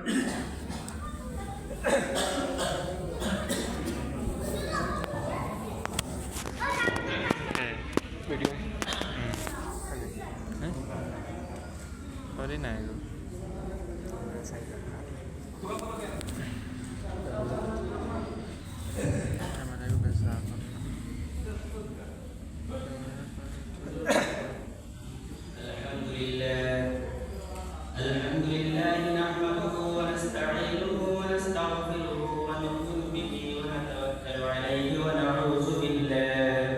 Video. Có đến này rồi. Kamera ko besar. الحمد لله نحمده ونستعينه ونستغفره ونؤمن به ونتوكل عليه ونعوذ بالله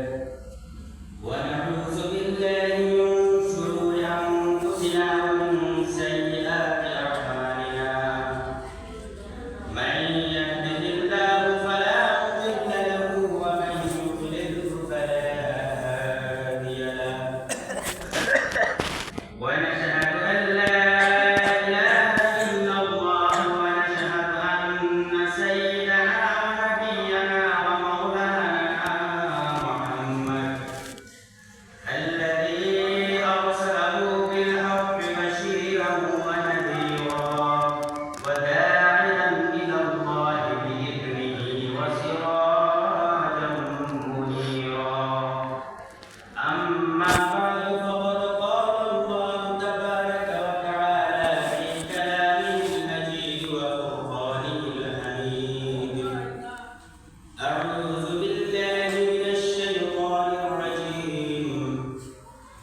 من شرور أنفسنا ومن سيئات أعمالنا من يهده الله فلا مضل له ومن يضلل فلا هادي له ونشهد أن لا إله إلا الله ونشهد أن سيدنا ونبينا ومولانا محمد الذي أرسله بالحق بشيرا ونذيرا وداعيا إلى الله بإذنه وسراجا منيرا أما بعد فقد قال الله تبارك وتعالى في كلامه المجيد وفرقانه الحميد أعوذ بالله من الشيطان الرجيم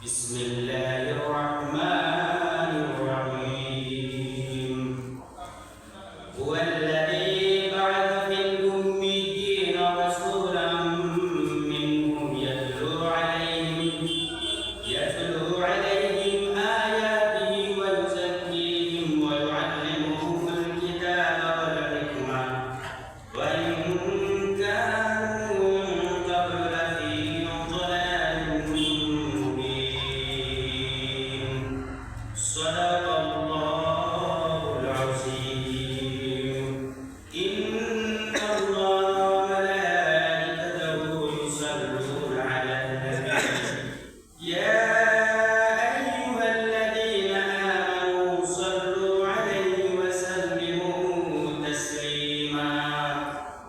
بسم الله الرحمن الرحيم هو الذي بعث في الأميين رسولا منهم يتلو عليهم آياته ويزكيهم ويعلمهم الكتاب والحكمة وإن كانوا من قبل لفي ضلال مبين صدق الله العظيم إن الله وملائكته يصلون على النبي يا أيها الذين آمنوا صلوا عليه وسلموا تسليما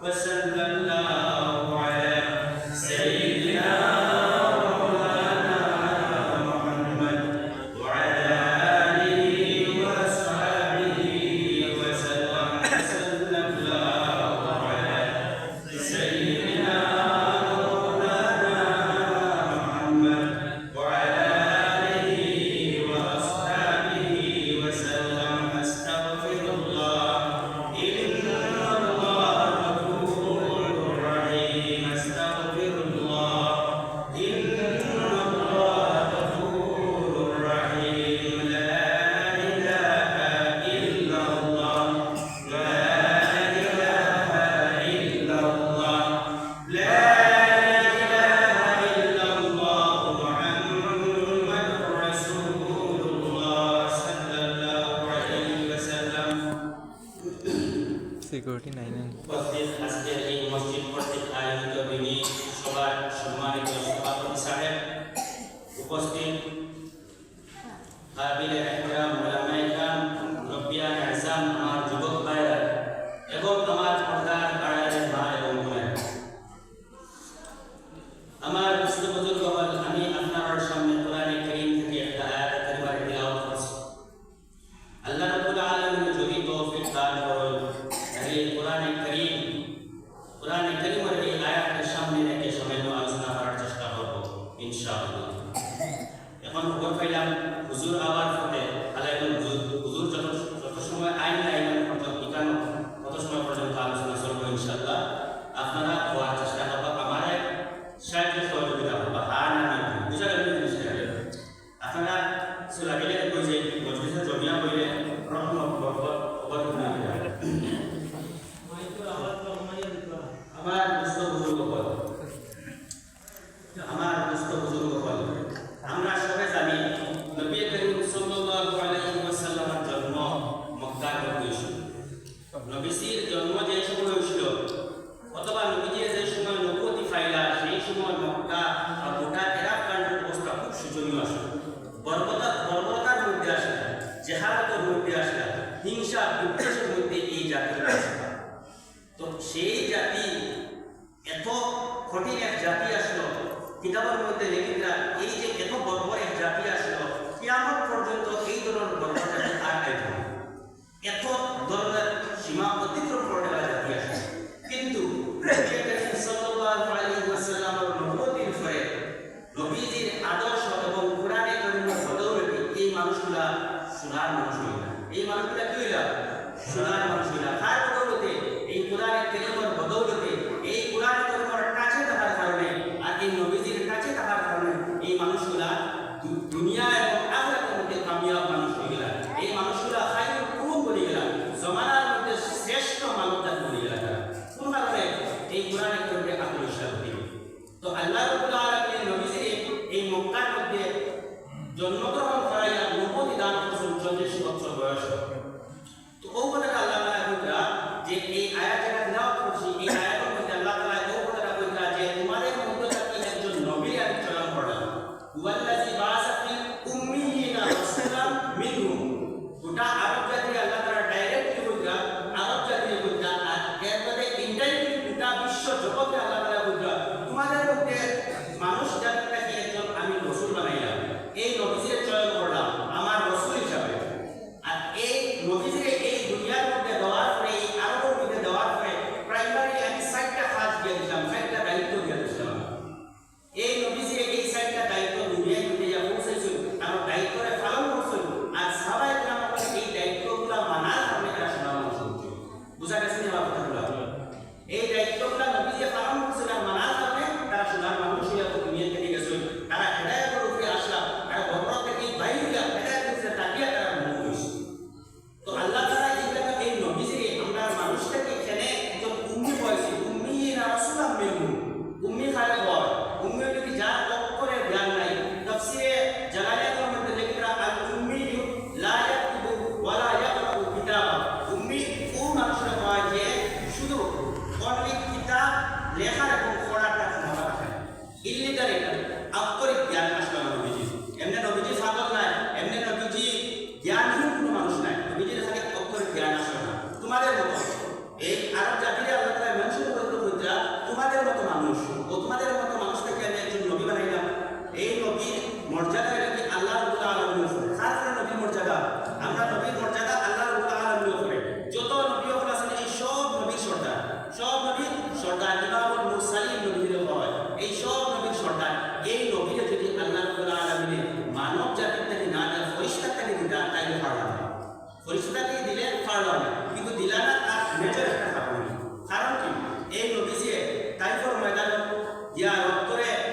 وصلى الله على سيدنا مولانا محمد وعلى آله وأصحابه وسلم صلى الله على سيدنا مولانا محمد وعلى آله وأصحابه وسلم أستغفر الله إن الله غفور رحيم أستغفر الله إن الله غفور رحيم لا إله إلا الله لا إله إلا الله لا إله إلا الله محمد رسول الله صلى الله عليه وسلم Security 9. উপস্থিত আজকের এই মসজিদ কর্তৃক আয়োজিত দিনী সভার সম্মানিত সভাপতি সাহেব, উপস্থিত কাবিলে ইহতিরাম উলামায়ে কেরাম, মুরব্বিয়ান আযম, আমার যুবক ভাইরা এবং আমার পর্দার আড়ালের মা এবং বোনেরা, আমার দুস্থ বুজুর্গ হল, আমি আপনার সামনে কোরআনে কারীম থেকে একটা আয়াত কারিমা তিলাওয়াত করছি। আল্লাহ রাব্বুল আলামিন যদি তৌফিক দান করেন, তাহলে কোরআনে কারীমের এই আয়াতের সামনে রেখে সামান্য আলোচনা করার চেষ্টা করব ইনশাআল্লাহ। এখন খবর পাইলাম হুজুর আবার ফতে আলাইকুম হুজুর যত সময় আইন কত সময় পর্যন্ত আলোচনা চলবে ইনশাআল্লাহ। আপনারা হওয়ার চেষ্টা করবো, আমার সাহায্য সহযোগিতা করবো। আর আমি বুঝা গেল জিনিসটা, আপনারা চলা গেলে কই যে মজলিসে জমিয়া বইলে রহম আমার দুস্থ বুজুর্গ বল, আমরা সবাই জানি নবী করিম সাল্লাল্লাহু আলাইহি ওয়াসাল্লামের জন্ম মক্কার মধ্যে হয়েছিল। নবীজির জন্ম যে সময় হয়েছিল অথবা নবীজি যে সময় নবুয়তি ফাইলা, সেই সময় মক্কা বা গোটা আরব কান্ট্রির অবস্থা খুব শোচনীয় আসলে, বর্বরতার মধ্যে আসলে, জেহালতের মধ্যে আসলে, হিংসা হিংসা বিদ্বেষের মধ্যে এই জাতির বাস। তো সেই জাতি এত কঠিন এক জাতি আসলো, কিতাবের মধ্যে লেখিকরা এই যে এত বর্বর এক জাতি আসলো, কিয়ামত পর্যন্ত এই ধরনের বর্বর জাতি আর আইবে না। এত ধরনের সীমা অতিক্রম করে দেওয়া জাতি আসে। কিন্তু নবী করিম সাল্লাল্লাহু আলাইহি ওয়াসাল্লামের নবুয়তির পরে নবীজির আদর্শ এবং কোরআনে কারীমের বদৌলতে এই মানুষগুলা সোনার মানুষ হইল। এই মানুষগুলা কি হইল? সোনার মানুষ হইল। কার বদৌলতে? এই কোরআনে কারীমের বদৌলতে, এই কোরআনে কারীমের কাছে থাকার কারণে আর এই নবীজির কাছে থাকার কারণে এই মানুষগুলা দুনিয়া এবং আখিরাতের মধ্যে কামিয়াব মানুষ হয়ে গেল। এই মানুষগুলা খায়রুল কুরুন বলে গেল, জমানার মধ্যে শ্রেষ্ঠ মানব জাতি বলে গেল। কোন কারণে? এই কোরআনে কারীমে আত্মবিশ্বাস দিয়ে। তো আল্লাহ রাব্বুল আলামিন নবীজির এই মক্কার মধ্যে জন্মগ্রহণ করাইয়া নবুয়তি দান করেছেন 40 বছর বয়স। তো ও কথাটা আল্লাহ তাআলা কইরা যে এই আয়াত যেটা তেলাওয়াত করছি, এই আয়াতের মধ্যে আল্লাহ তাআলা ও কথাটা কইরা যে তোমাদের মধ্যে থেকে একজন নবী আমি চয়ন করলাম, ওয়াল্লাযী বাআসা ফিল উম্মিয়িনা রাসূলাম মিনহুম। গোটা আরব জাতি আল্লাহ তাআলা ডাইরেক্টলি কইরা আরব জাতি কইরা, আর এরপরে ইনডাইরেক্টলি গোটা বিশ্ব জগতে আল্লাহ তাআলা কইরা তোমাদের মধ্যে মানুষ জাতিটাকে একজন আমি রাসূল বানাইলাম, এই নবীজির চয়ন করলাম আমার রাসূল হিসাবে। আর এই নবীজির এই দুনিয়ার মধ্যে দেওয়ার পরে, এই আরবের মধ্যে দেওয়ার পরে প্রাইমারি আমি 60টা কাজ দিয়ে দিলাম, 60টা দায়িত্ব দিয়ে দিলাম। এই নবীজির এই 60টা দায়িত্ব দুনিয়ার মধ্যে যা পৌঁছেছিল আর দায়িত্বরে পালন করছিল, আর সাহাবায়ে কেরাম এই দায়িত্বগুলো মানার কারণে এরা সোনার মানুষ হচ্ছে। বুঝা গেছে না আমার কথাগুলো? এই দায়িত্বগুলো নবীজি পালন করছিল আর মানার কারণে তারা সোনার মানুষ হয়ে দুনিয়া থেকে গেছিল। তারা হেদায়েতের উপরে আসলা, তারা বর্বর থেকে বাইরে গিয়া হেদায়েতের উপরে তাকিয়ে তারা মুখ হয়েছে। তো আল্লাহ তাআলা এই নবীজিকে আমরা মানুষটাকে এখানে একজন উম্মি বলেছি, উম্মিয়িনা রাসূলাম মিনহুম। উম্মি কারে বল? উম্মি হলো কি যার অক্ষরের জ্ঞান নাই। তাফসীরে জালালাইনের মধ্যে লেখা আল উম্মিয়ু লা ইয়াকতুবু ওয়া লা ইয়াকরাউ কিতাবা। উম্মি ও মানুষরা হয় যে শুধু অনলি কিতাব লেখা এবং পড়াটা ক্ষমতা রাখে, ইলিটারেট অক্ষরিক জ্ঞান আসলে নবীজি। এমনি নবীজি পাগল নাই, এমনি নবীজি জ্ঞানহীন কোনো মানুষ নাই। নবীজির খালি অক্ষরিক জ্ঞান আসলে না। তোমাদের মতো এই আরব জাতিরা আল্লাহ তাআলা মেনশন করতে কইরা তোমাদের মতো মানুষ ও তোমাদের মতো মানুষটাকে আমি একজন নবী বানাইলাম। এই নবীর মর্যাদা এটা কি আল্লাহ রাব্বুল আলামিনের উপরে। কার উপরে নবীর মর্যাদা? আমরা নবীর মর্যাদা আল্লাহ রাব্বুল আলামিনের উপরে। যত নবী হল আছেন এই সব নবীর সর্দার, সব নবীর সর্দার, ইমামুল মুরসালিন নবীর হয়, এই সব নবীর সর্দার। এই নবীরে যদি আল্লাহ রাব্বুল আলামিনের মানব জাতির থেকে না দেয়, ফেরেশতার থেকে দিতা তাইলে পারলাম না। ফেরেশতাকে দিলে পারলাম না, কিন্তু দিলা না তার মেজর একটা কারণ। কারণ কি? এই নবীজি তাইফের ময়দানে ইয়া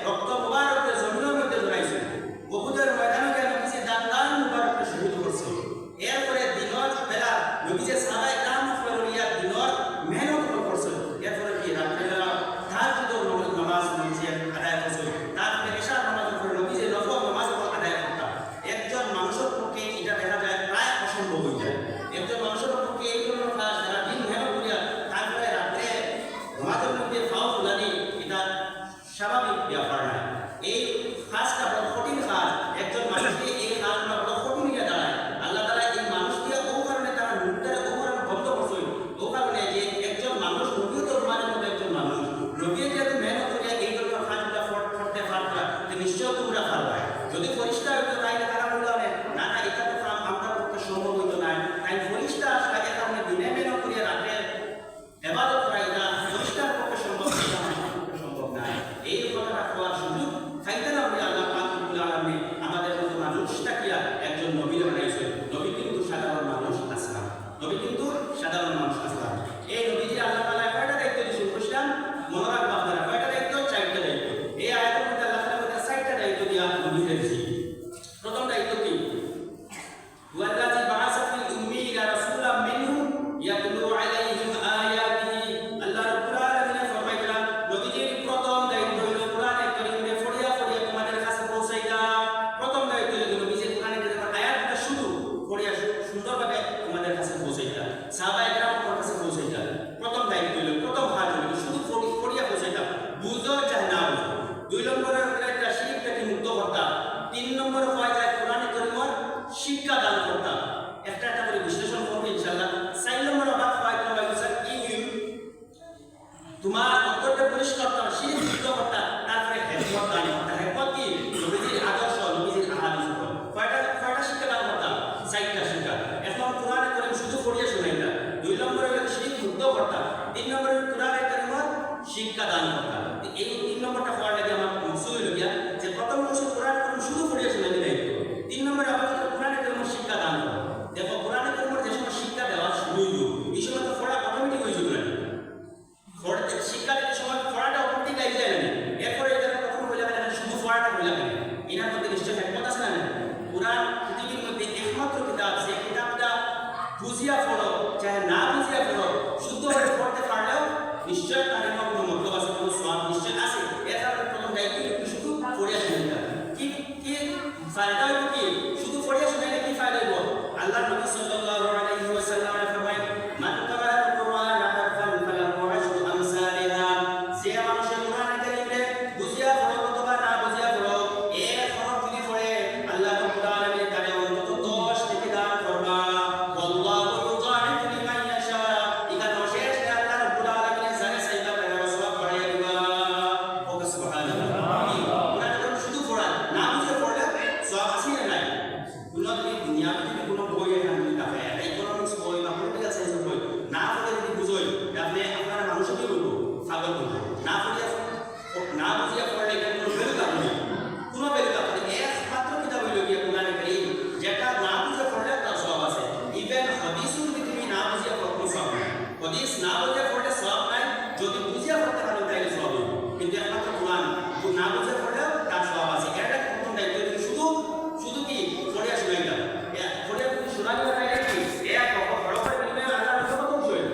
রক্ত মুবারকের জমিনের মধ্যে জড়াইছে, উহুদের ময়দানে গিয়ে নবীজি দান মুবারককে শহীদ করছে। এরপরে দিনের বেলা নবীজি সাহাবায়ে কেরাম ইয়া দিনের মেহনত করছে। এরপরে কি রাত্রিবেলা তাহাজ্জুদের নামাজ নবীজি আদায় করছে। তারপরে ইশার নামাজ পড়ে নবীজি নফল নামাজ আদায় করতেন। একজন মানুষের পক্ষে এটা দেখা যায় প্রায় অসম্ভব হয়ে যায়। একজন মানুষের পক্ষে এই ধরনের কাজ যারা দিন মেহনত করিয়া তারপরে রাত্রে নামাজের মধ্যে ফাও ফুলানি, এটা স্বাভাবিক ব্যাপার না। এই কাজটা বড় কঠিন কাজ। একজন মানুষকে এই কাজটা বড় কঠিন হয়ে দাঁড়ায়। আল্লাহ তাআলা এই মানুষ দিয়ে ও কারণে তারা মুক্তার ও কারণে হইব এই সময় তো পড়া অটোমেটিক হয়ে যাবে না পড়তে শিক্ষার্থীর সময় পড়াটা অটোমেটিক লাইফ যায় না এরপরে এটা কখন হইলে না শুধু পড়াটা হইলে না এনার মধ্যে নিশ্চয় একমত আছে না কোরআন পৃথিবীর মধ্যে একমাত্র কিতাব যে কিতাবটা বুঝিয়া পড়ো চাহে না বুঝিয়া পড়ো শুদ্ধভাবে পড়তে পারলেও নিশ্চয় তার কোনো মতলব আছে কোনো সওয়াব নিশ্চয় আছে এর কারণে প্রথম দায়িত্ব শুধু পড়িয়া শুনতে কি কি ফায়দা হইব কি শুধু পড়িয়া শুনাইলে কি ফায়দা হইব আল্লাহ নবী সাল্লাল্লাহু আলাইহি ওয়াসাল্লাম ফরমায় মান কারা কুরআন হারফান ফালাহু আশরু আমসালিহা যে মানুষ কুরআন কারীমে বুঝিয়া পড়ো অথবা না বুঝিয়া পড়ো এক হরফ যদি পড়ে আল্লাহ রাব্বুল আলামিন তারে অন্তত 10 থেকে দান করবা আল্লাহু ইউযাইফু লিমান ইয়াশা এখানে শেষ আল্লাহ রাব্বুল আলামিন জানে সাইবা করে সওয়াব বাড়াইয়া দিবা ও সুবহানাল্লাহ কুরআন শুধু পড়া না বুঝিয়া পড়লে সওয়াব আছে না নাই দুনিয়া থেকে কোনো বই এখানে দেখা যায় ইকোনমিক্স বই বা পলিটিক্যাল সায়েন্স বই না পড়ে যদি বুঝোই তাহলে আপনারা মানুষকে বলবো পাগল বলবো না পড়ে না বুঝিয়া পড়লে কোনো ভ্যালু থাকবে কোনো ভ্যালু থাকবে একমাত্র কিতাব হইল গিয়া কোরআনে কারীম যেটা না বুঝিয়া পড়লে তার সওয়াব আছে ইভেন হাদিসও যদি তুমি না বুঝিয়া পড়ো সওয়াব নাই হাদিস না বুঝিয়া পড়লে সওয়াব নাই যদি বুঝিয়া পড়তে পারো তাহলে সওয়াব হবে কিন্তু একমাত্র কোরআন না বুঝিয়া পড়লে তার সওয়াব আছে এটা প্রথম দায়িত্ব শুধু শুধু কি পড়িয়া শুনাইলা পড়িয়া শুনাইলা তাইলে কি এক বড় করে আল্লাহ কত বলছেন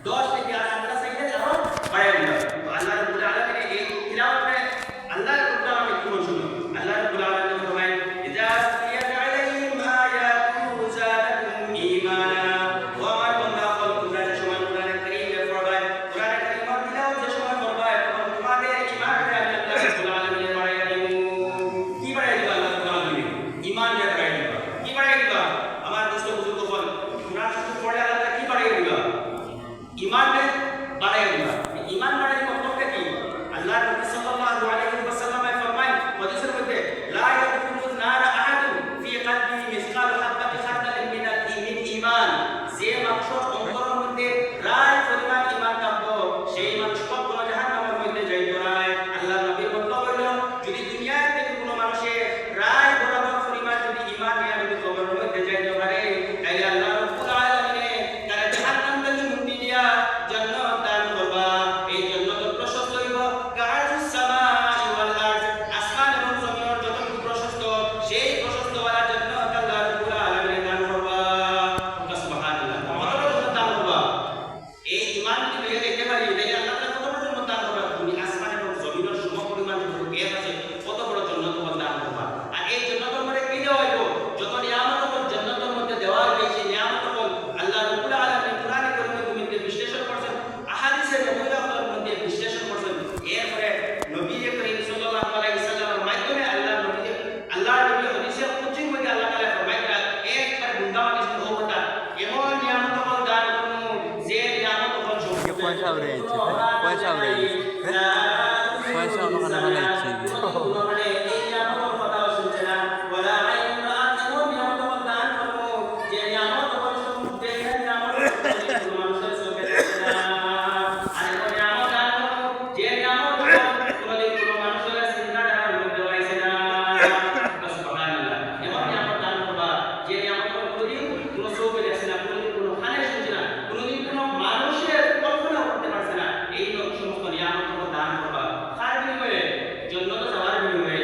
10 থেকে আর আমরা চাইলে আরো বাড়াই দিলাম তো আল্লাহ রাব্বুল আলামিন এই তিলাওয়াতে আল্লাহ রাব্বুল আলামিন কি বলছেন আল্লাহ রাব্বুল আলামিন ফরমায় ইজা তুলিয়াত আলাইহিম আয়াতু যাদাতুহুম ঈমানা ওয়া আমার বান্দা হল কুরআনের সময় কুরআনের কারীমে পড়বায় কুরআনের কারীম তিলাওয়াত যে সময় পড়বায় তখন তোমাদের ঈমানটা আল্লাহ রাব্বুল আলামিন বাড়াইয়া দিবেন কি বাড়াইয়া দিবেন আল্লাহ রাব্বুল আলামিন ঈমান বাড়াইয়া দিবেন কি বাড়াইয়া দিবেন আমার দোস্ত বুজুর্গ বল কুরআন শুধু পড়লে আল্লাহ কি বাড়াইয়া দিবেন ঈমান বাড়াইয়া দিবেন ঈমান বাড়াইলে মতলবটা কি আল্লাহ নবী সাল্লাল্লাহু আলাইহি ওয়াসাল্লাম ফরমায় হাদিসের মধ্যে লা ইয়াদখুলুন নার আহাদুন ফি কলবিহি মিসকাল হাববাতি খারদালিন মিনাল ঈমান যে মানুষের অন্তরের মধ্যে রায় পরিমাণ ঈমান থাকবো সেই মানুষ কখনো জাহান্নামের মধ্যে যাইতো না আল্লাহ নবীর মতলব হলো যদি দুনিয়ার থেকে কোনো মানুষের রায় বরাবর পরিমাণ যদি ঈমান নিয়ে যদি কবরের মধ্যে যাইতে পারে তাহলে আল্লাহ রাব্বুল আলামিন তার জাহান্নাম থেকে মুক্তি দিয়া জান্নাত দান করবা এই জান্নাত প্রশস্ত হইব কারুস সামাই ওয়াল আরদ আসমান এবং জমিনের যতটুকু প্রশস্ত সেই প্রশস্ত ওয়ালা জান্নাত আল্লাহ রাব্বুল আলামিন দান করবা সুবহানাল্লাহ কত দান করবা এই ঈমান যদি লইয়া যাইতে পারি তাহলে আল্লাহ তাআলা কত বড় দান করবা তুমি আসমান এবং জমিনের সমপরিমাণ যতটুকু এর আছে কত বড় জান্নাত দান করবা আর এই জান্নাতের মধ্যে কি দেওয়া হইব যত নিয়ামত জান্নাতের মধ্যে দেওয়া হইবে সেই নিয়ামত আল্লাহ রাব্বুল আলামিন কোরআনে কারীমের মধ্যে বিশ্লেষণ করেছেন আহাদিসে নবুয়তের মধ্যে বিশ্লেষণ করেছেন এরপরে নবী করিম সাল্লাল্লাহু আলাইহি ওয়াসাল্লামের মাধ্যমে আল্লাহ নবী হাদিসে কুদসির মধ্যে আল্লাহ তাআলা ফরমাইলেন একবার বুন্দাবান ইসলাম ওটা এমন নিয়ামত দান করুন যে নিয়ামত সম্পর্কে পয়সা উড়ে যাচ্ছে পয়সা উড়ে যাচ্ছে পয়সা ওখানে বানাইছে মানে এই নিয়ামতের কথা শুনছে না ওয়ালা আইন রাত এমন নিয়ামত দান করুন যে নিয়ামত সম্পর্কে নিয়ামত মানুষের চোখে দেখে না আর এমন নিয়ামত দান করুন যে নিয়ামত কোনদিন কোনো মানুষের চিন্তাধারার মধ্যে হইছে না সুবহানাল্লাহ এমন নিয়ামত দান করবা যে নিয়ামত কোনদিন কোনো চোখে দেখে না কোনদিন কোনো কানে শুনছে না কোনদিন কোনো মানুষের কল্পনা করতে পারছে না এই সমস্ত নিয়ামত দান করবা কার বিনিময়ে জান্নাতে যাওয়ার বিনিময়ে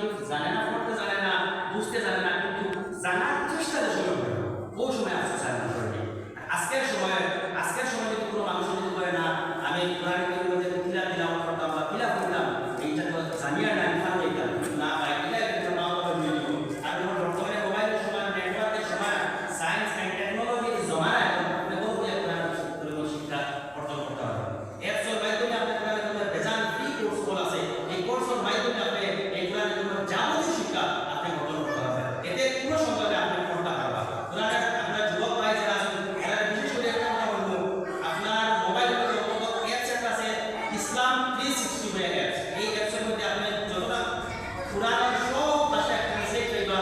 যদি জানে না, পড়তে জানে না, বুঝতে জানে না, কিন্তু জানার চেষ্টা যে সময় করে ওই সময় আজকে জানা করেনি। আজকের সময় যদি কোনো মানুষ যদি করে না আমি কোরআনের মধ্যে তিলাওয়াত করতাম বা তিলাওয়াত করতাম, এইটা তো জানিয়া না আমি ফালো এটা না ভাই, এটা একটা নাও করে নিয়ে দিব। আর বর্তমানে মোবাইলের সময়, নেটওয়ার্কের সময়, সায়েন্স এন্ড টেকনোলজির জমানায় আপনি বহু কোরআন শিক্ষা অর্জন করতে পারবেন। এর মাধ্যমে আপনি কোরআনের বেজান ফ্রি কোর্স আছে, এই কোর্সের মাধ্যমে আপনি এই কোরআনের যাবতীয় শিক্ষা আপনি অর্জন করতে পারবেন। এতে কোনো সময় আপনি পড়তে পারবেন। কোরআনের আপনার যুবক ভাই যারা আছেন তারা বিশেষ করে একটা কথা বলবো, আপনার মোবাইলের মধ্যে অ্যাপস একটা আছে ইসলাম 360 অ্যাপস। এই অ্যাপসের মধ্যে আপনি যতটা কোরআনের সব ভাষায় ট্রান্সলেট পাইবা,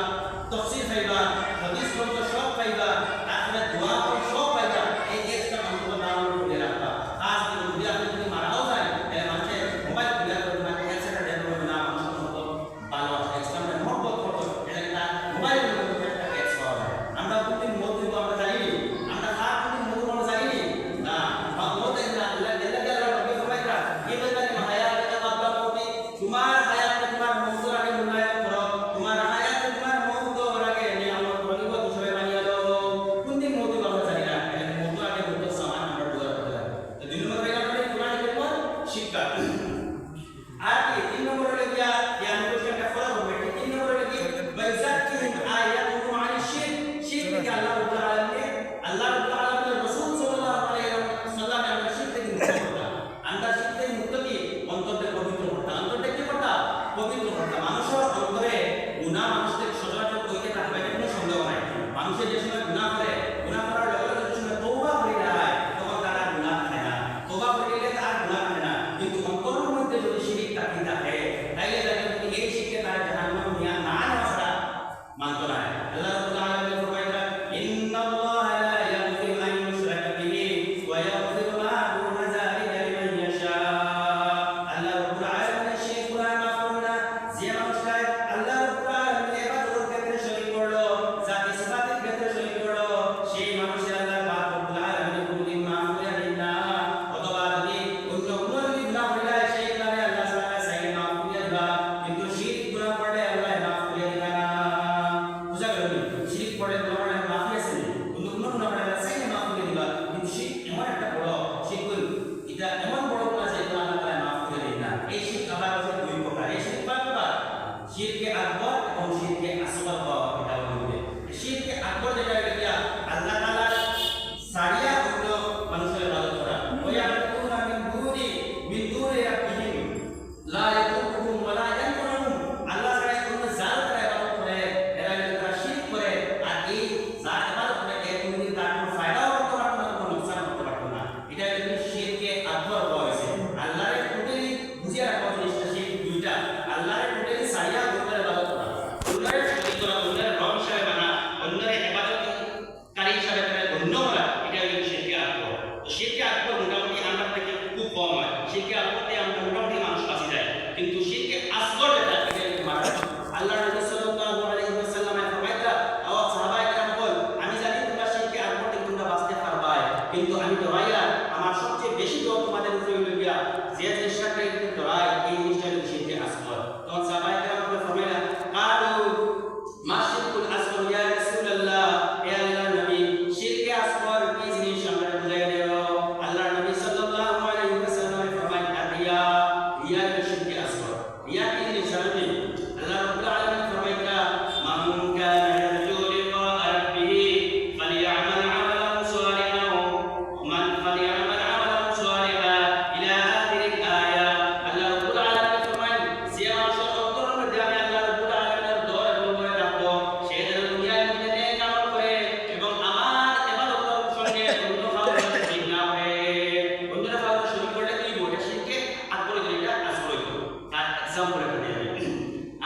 তাফসীর পাইবা, হাদিস গ্রন্থ সব পাইবা, তারপরে দোয়া সব পাইবা। এই অ্যাপসটা আপনারা ডাউনলোড করে রাখবা। আজ যদি আপনি যদি মারাও যায় তাহলে মানুষের মোবাইল খুলে করবে না, অ্যাপসটা ডেভেলপ হবে না, মানুষের মতো ভালো আছে ইসলামের মহব্বত করতে এটা তার মোবাইলের মধ্যে একটা অ্যাপস পাওয়া যায়। আমরা প্রতিদিন মধ্যে তো আমরা জানি আমরা হার প্রতিদিন মধ্যে আমরা জানি না বা মধ্যে আল্লাহ আল্লাহ নবী ফরমাইরা এই বলতে হায়াত এটা বাদলা করতে তোমার হায়াত তোমার মওতের আগে মূল্যায়ন করো, তোমার হায়াত তোমার মওতের আগে নিয়ামত পরিবত হিসেবে মানিয়ে দাও। কোনদিন মওতে আমরা জানি না, এই মওতের আগে মওতের সামান আমরা দোয়া করতে লাগে। তো দুই নম্বর হয়ে গেল কোরআনের পরিমাণ শিক্ষা। আর কি তিন নম্বর হলো গিয়া জ্ঞান প্রশিক্ষণটা ফলো করবে। তিন নম্বর হলো কি বাইজাকিহিম আয়াতুহু আনিশ শিরক। শিরক থেকে আল্লাহ রাব্বুল আলামিন রাসূল সাল্লাল্লাহু আলাইহি ওয়াসাল্লাম আমরা শিরক থেকে মুক্ত করতে। আমরা শিরক থেকে মুক্ত কি অন্তরকে পবিত্র করতে। অন্তরকে কি করতে? পবিত্র করতে। মানুষের অন্তরে গুনাহ মানুষকে সচরাচর কইতে থাকবে, এটা কোনো সন্দেহ নাই। মানুষের যে সময় গুনাহ করে, গুনাহ করার লগে লগে যে সময় তওবা করে যায় তখন তারা গুনাহ করে না। তওবা করে গেলে তার গুনাহ করে না। কিন্তু অন্তরের মধ্যে যদি শিরক থাকে তাইলে দেখেন এই শিরকে তারা জাহান্নামে নিয়ে না নেওয়া ছাড়া মানতো না। আল্লাহ রাব্বুল আলামিন ফরমাইলেন ইন্নাল্লাহা লা ইয়াগফিরু আন ইউশরাকা বিহি ওয়া ইয়াগফিরু মা দুনা যালিকা লিমান ইয়াশা। আল্লাহ রাব্বুল আলামিন শিরক করা মাফ করেন না। যে মানুষটা আল্লাহ রাব্বুল আলামিনের ইবাদতের ক্ষেত্রে শরীক করলো, জাতি সিফাতের ক্ষেত্রে শরীক করলো, সেই মানুষের আল্লাহ পাক রাব্বুল আলামিন কোনদিন মাফ করে দেন না। অথবা যদি অন্য কোনো যদি গুনাহ হয়ে যায় সেই গুনাহে আল্লাহ তাআলা চাইলে মাফ করে দিবা, কিন্তু শিরক গুনাহ করলে আল্লাহ মাফ করে দিবে না। বুঝা গেল? শিরক করে তোমার মাফি আছে না, অন্য কোনো গুনাহ করলে আল্লাহ চাইলে মাফ করে দিবা, কিন্তু শিরক এমন একটা বড় শিরক, এটা এমন বড় গুনাহ যে আল্লাহ তাআলা মাফ করে দেন না। এই শিরক আবার হচ্ছে দুই প্রকার। এই শিরক কয় প্রকার? শিরকে আকবর এবং শিরকে আসগর পাওয়া, এটা বলবে। শিরকে আকবর যেটা এটা আল্লাহ তাআলা সারিয়া অন্য মানুষের ইবাদত করা। ওয়ায়াকুনা মিন দুনি রাব্বিহিম লা ইয়াকুরুহুম ওয়া লা ইয়ানফুরুহুম। আল্লাহ ছাড়া অন্য যার তারা ইবাদত করে, এরা তারা শিরক করে। আর এই যার ইবাদত করে এর কোনদিন তার কোনো ফায়দাও করতে পারতো না, কোনো নুকসান করতে পারতো না। এটা হলো শিরকে আকবর বলা হয়েছে। আল্লাহর টোটালি বুঝিয়ে রাখা জিনিসটা শিরক দুইটা। আল্লাহর টোটালি সারিয়া অন্যের ইবাদত করা, অন্যের শরীক করা, অন্যের রব হিসাবে মানা, অন্যের ইবাদতকারী হিসাবে গণ্য করা, এটা হলো শিরকে আকবর। তো শিরকে আকবর মোটামুটি আমরা থেকে খুব কম হয়। শিরকে আকবরতে আমরা মোটামুটি মানুষ বাঁচি যায়, কিন্তু শিরকে আসগর যেটা এটা একটু মারাত্মক। আল্লাহ রাসূল সাল্লাল্লাহু আলাইহি ওয়াসাল্লাম ফরমাইতা আও সাহাবায়ে কেরাম বল, আমি জানি তোমরা শিরকে আকবর থেকে তোমরা বাঁচতে পারবা, কিন্তু আমি ডরাইয়া আমার সবচেয়ে বেশি ডর তোমাদের উপরে হইল গিয়া যে জিনিসটাকে ডরাই এই জিনিসটা হলো শিরকে আসগর। তখন সাহাবায়ে কেরাম ফরমাইলা কালু মা শিরকুল আসগর ইয়া রাসূলুল্লাহ, হে আল্লাহর নবী শিরকে আসগর কি জিনিস আমরা বুঝাই দাও। আল্লাহর নবী সাল্লাল্লাহু আলাইহি ওয়াসাল্লাম ফরমাইলেন রিয়া, রিয়া হলো শিরকে আসগর। রিয়া কি জিনিস জানেন? আল্লাহ রাব্বুল আলামিন ফরমাইলেন মান কানা ইয়ারজু লিকা রাব্বিহি ফালিয়ামাল আমালান সালিহান মান ফালিয়ামাল আমালান সালিহান ইলা আখিরিল আয়া। আল্লাহ রাব্বুল আলামিন ফরমাইলেন যে মানুষ অন্তরের মধ্যে আমি আল্লাহ রাব্বুল আলামিনের দর এবং ভয় রাখবো, সে যেন দুনিয়ার মধ্যে নেক আমল করে এবং আমার ইবাদতের সঙ্গে অন্য কারো শরীক না হয়। অন্য কারো শরীক করলে কি হবে? এটা শিরকে আকবর, এটা আসগর। তার এক্সাম্পল একটা দিয়ে দিই।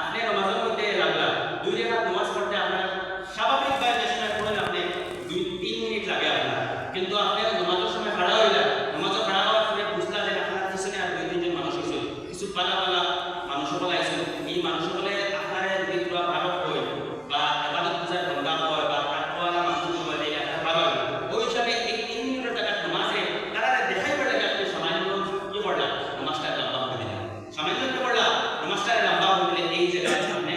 আপনি নামাজের মধ্যে লাগলা, 2 রাকাত নামাজ পড়তে আপনার স্বাভাবিকভাবে যে সময় পড়েন আপনি 2-3 মিনিট লাগে আপনার, কিন্তু আপনি নামাজের সময় খাড়া হইলা, নামাজে খাড়া হওয়ার পরে বুঝলা যে আপনার পিছনে আর 2-3 জন মানুষ হইছে, কিছু পালা মানুষ বলা আইছে। এই মানুষ বলে আপনার যদি পুরো ভালো হয় বা ইবাদত বুঝার ঘন্টা হয় বা তাকওয়ালা মানুষ সময় দেয় আপনার ভালো হবে, ওই হিসাবে এই 3 মিনিটের টাকা নামাজে তারা দেখাই পড়ে যে আপনি সামান্য কি পড়লা, নামাজটা লম্বা করে দিলেন, সামান্য কি পড়লা, নামাজটা লম্বা করে দিলেন। এই জায়গায় আপনি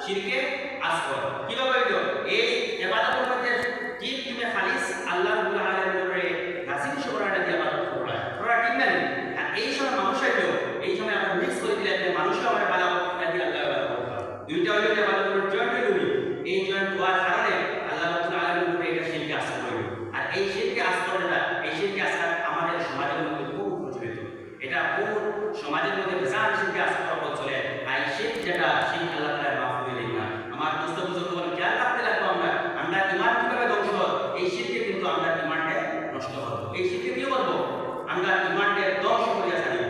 শিরকে আসগর। কিভাবে হইল? এই ইবাদতের মধ্যে কি তুমি খালিস আল্লাহ রাব্বুল আলামিনের উপরে রাজি খুশি করাটা দিয়ে ইবাদত করা ঠিক না? আর এই সময় মানুষ হইল, এই সময় আমরা মিক্স করে দিলে যে মানুষও আমার বানাবো এটা দিয়ে আল্লাহ ইবাদত করতে হবে। দুইটা হইল যে ইবাদতের জয়েন্ট হইল, এই জয়েন্ট হওয়ার কারণে আল্লাহ রাব্বুল আলামিনের উপরে এটা শিরকে আসগর হইল। আর এই শিরকে আসগরটা, এই শিরকে আসগর আমাদের সমাজের মধ্যে খুব প্রচলিত। এটা খুব সমাজের মধ্যে বিশাল শিরকে আসগর চলে। আর শিরক যেটা শিরক আল্লাহ তাআলা মাফ করে দেন না। আমার দোস্ত বুজুর্গগণ খেয়াল রাখতে লাগবো আমরা ইমান কিভাবে ধ্বংস হয়? এই শিরকে কিন্তু আমরা ইমানটা নষ্ট করব। এই শিরকে কি করব? আমরা ইমানটা ধ্বংস করিয়া ছাড়ব।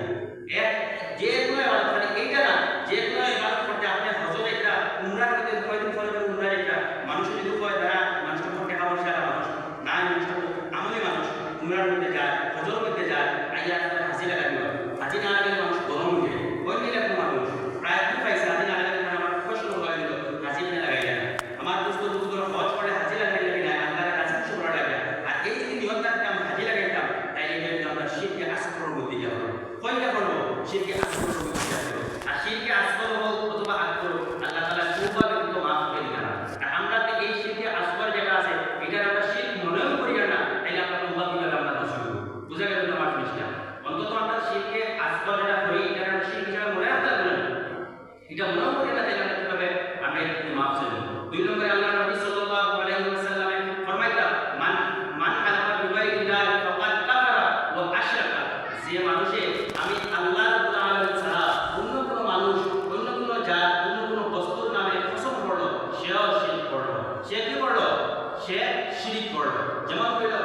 এক যে কোনো ইবাদত মানে এইটা না, যে কোনো ইবাদত করতে আপনি হজর একটা উমরার মধ্যে কয়দিন ফলো করে উমরার একটা মানুষ যদি কয় তারা মানুষের মধ্যে টাকা পয়সা মানুষ না, মানুষটা আমলি মানুষ উমরার মধ্যে যায়, হজর মধ্যে যায়, আইয়া তারা হাসি লাগাই হয়। হাসি না লাগালে মানুষ গরম উঠে ওই নিলে মানুষ প্রায় কি পাইছে হাসি না লাগালে আমার প্রশ্ন করা দিল হাসি না লাগাই যায়। আমার দোস্ত বুজুর্গরা হজ করে হাসি লাগাই লাগে না, আল্লাহর কাছে খুশি করা লাগে। আর এই যদি নিয়ম থাকতাম হাসি লাগাইতাম তাইলে কিন্তু আমরা শিরকে আসগরের মধ্যে যাব। কয়টা করব? শিরকে আসগরের মধ্যে যাব। আর শিরকে আসগর হোক অথবা আকবর আল্লাহ তাআলা তওবা কিন্তু মাফ করে দিবেন। আর আমরা তো এই শিরকে আসগর যেটা আছে এটা আমরা শিরক মনেও করি না, তাইলে আমরা তওবা কিভাবে আমরা নষ্ট করব? বুঝা গেল না আমার জিনিসটা? অন্তত আমরা শিরকে আসগর যেটা করি এটা আমরা শিরক হিসেবে মনে রাখতে পারবো না, এটা মনেও করি না, তাইলে আমরা কিভাবে আমরা একটু মাফ চাইব? দুই নম্বরে আল্লাহ নবী সাল্লাল্লাহু আলাইহি ওয়াসাল্লাম ফরমাইলেন মান খালাফা বিগাইরিল্লাহ ফাকাদ কাফারা ওয়া আশরাকা। যে মানুষে আমি আল্লাহ রাব্বুল আলামিন ছাড়া অন্য কোনো মানুষ, অন্য কোনো জাত, অন্য কোনো বস্তুর নামে কসম করলো, সেও শিরক করলো। সে কি করলো? সে শিরক করলো। যেমন হইল